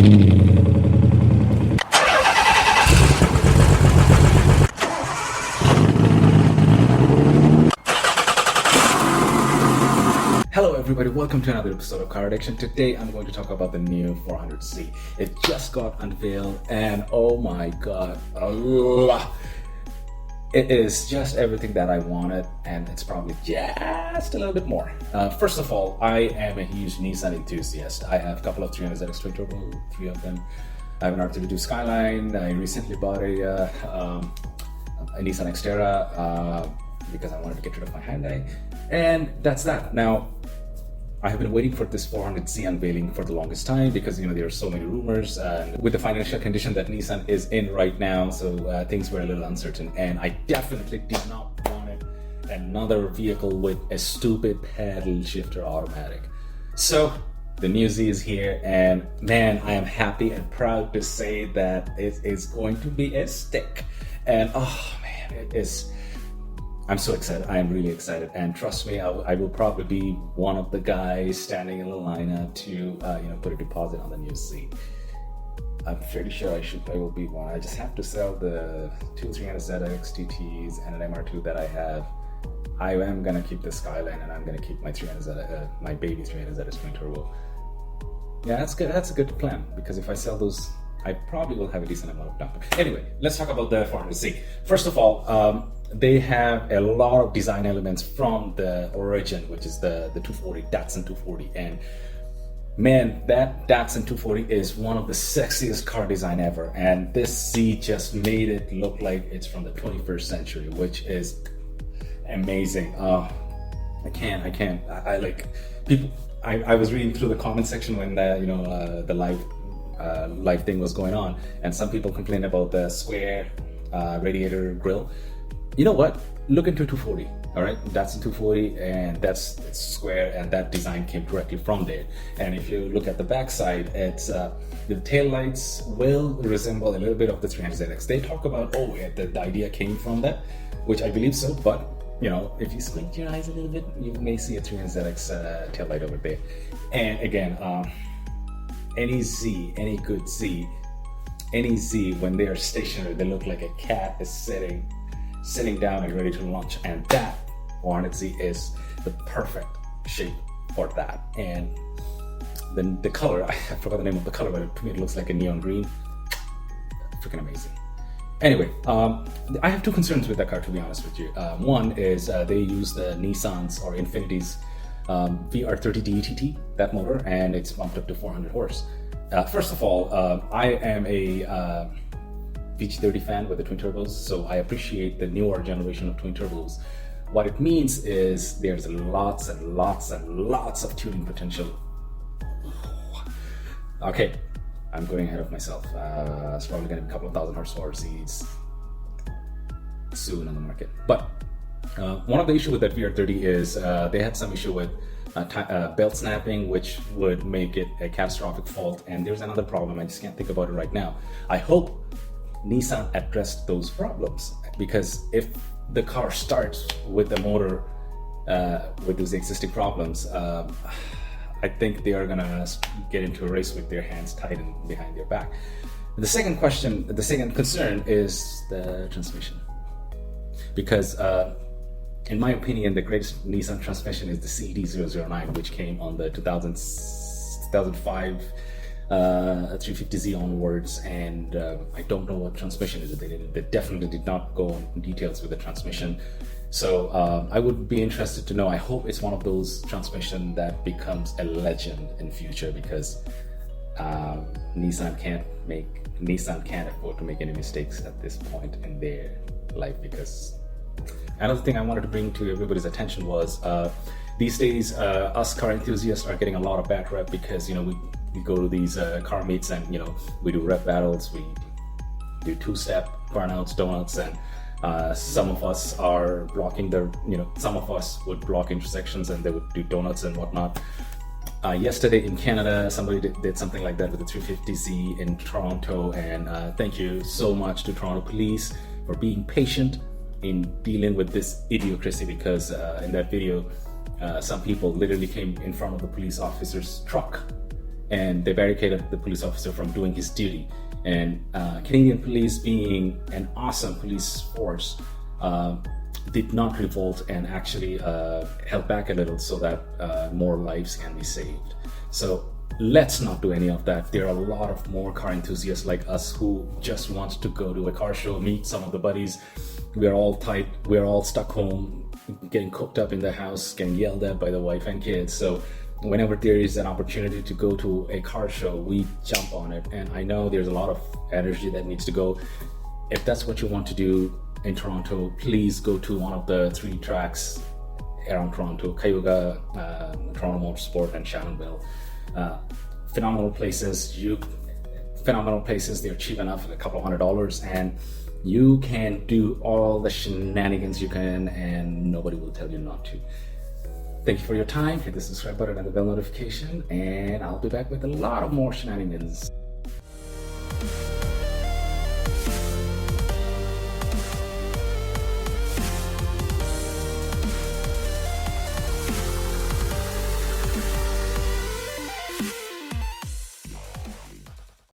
Hello everybody, welcome to another episode of Car Addiction. Today I'm going to talk about the new 400C. It just got unveiled and oh my god, Allah. It is just everything that I wanted, and it's probably just a little bit more. First of all, I am a huge Nissan enthusiast. I have a couple of 300ZX twin turbo, 3 of them. I have an R32 Skyline. I recently bought a Nissan Xterra because I wanted to get rid of my Hyundai, and that's that. Now, I have been waiting for this 400Z unveiling for the longest time because there are so many rumors with the financial condition that Nissan is in right now, so things were a little uncertain, and I definitely did not want another vehicle with a stupid paddle shifter automatic. So the new Z is here, and man, I am happy and proud to say that it is going to be a stick, and oh man, it is. I'm so excited. I am really excited, and trust me, I will probably be one of the guys standing in the lineup to put a deposit on the new Z. I'm pretty sure I will be one. I just have to sell the two 300ZX TTs and an MR2 that I have. I am gonna keep the Skyline, and I'm gonna keep my my baby 300ZX twin turbo. Yeah, that's good. That's a good plan, because if I sell those, I probably will have a decent amount of dump. Anyway, let's talk about the 400Z. First of all, they have a lot of design elements from the origin, which is the 240, Datsun 240. And man, that Datsun 240 is one of the sexiest car design ever. And this Z just made it look like it's from the 21st century, which is amazing. I can't. I like people. I was reading through the comment section when the live thing was going on, and some people complained about the square radiator grille. You know what? Look into 240. All right, that's a 240, and it's square, and that design came directly from there. And if you look at the backside, it's the tail lights will resemble a little bit of the 300ZX. They talk about the idea came from that, which I believe so. But if you squint your eyes a little bit, you may see a 300ZX tail light over there. And again, any Z, any good Z, any Z, when they are stationary, they look like a cat is sitting down and ready to launch, and that 400Z is the perfect shape for that. And then the color, I forgot the name of the color, but to me it looks like a neon green. Freaking amazing. Anyway, I have two concerns with that car, to be honest with you. One is they use the Nissan's or Infinity's VR30 DETT, that motor, and it's bumped up to 400 horse. First of all, I am a VG30 fan with the twin turbos, so I appreciate the newer generation of twin turbos. What it means is there's lots and lots and lots of tuning potential. Okay, I'm going ahead of myself. It's probably going to be a couple of thousand horsepower seats soon on the market. But one of the issues with that VR30 is they had some issue with belt snapping, which would make it a catastrophic fault. And there's another problem, I just can't think about it right now. I hope Nissan addressed those problems, because if the car starts with the motor with those existing problems, I think they are gonna get into a race with their hands tied behind their back. The second concern is the transmission, because in my opinion, the greatest Nissan transmission is the CED009, which came on the 2005 350Z onwards, and I don't know what transmission is. They definitely did not go in details with the transmission, so I would be interested to know. I hope it's one of those transmission that becomes a legend in future, because Nissan can't afford to make any mistakes at this point in their life. Because another thing I wanted to bring to everybody's attention was these days us car enthusiasts are getting a lot of bad rep, because we go to these car meets, and we do rep battles, we do two-step burnouts, donuts, and some of us are blocking some of us would block intersections, and they would do donuts and whatnot. Yesterday in Canada, somebody did something like that with the 350Z in Toronto, and thank you so much to Toronto Police for being patient in dealing with this idiocracy, because in that video, some people literally came in front of the police officer's truck and they barricaded the police officer from doing his duty. And Canadian police, being an awesome police force, did not revolt and actually held back a little so that more lives can be saved. So let's not do any of that. There are a lot of more car enthusiasts like us who just want to go to a car show, meet some of the buddies. We're all tight, we're all stuck home, getting cooked up in the house, getting yelled at by the wife and kids. So whenever there is an opportunity to go to a car show, we jump on it. And I know there's a lot of energy that needs to go. If that's what you want to do in Toronto, please go to one of the 3 tracks around Toronto: Cayuga, Toronto Motorsport, and Shannonville. Phenomenal places. They're cheap enough, a couple $100, and you can do all the shenanigans you can, and nobody will tell you not to. Thank you for your time. Hit the subscribe button and the bell notification, and I'll be back with a lot of more shenanigans.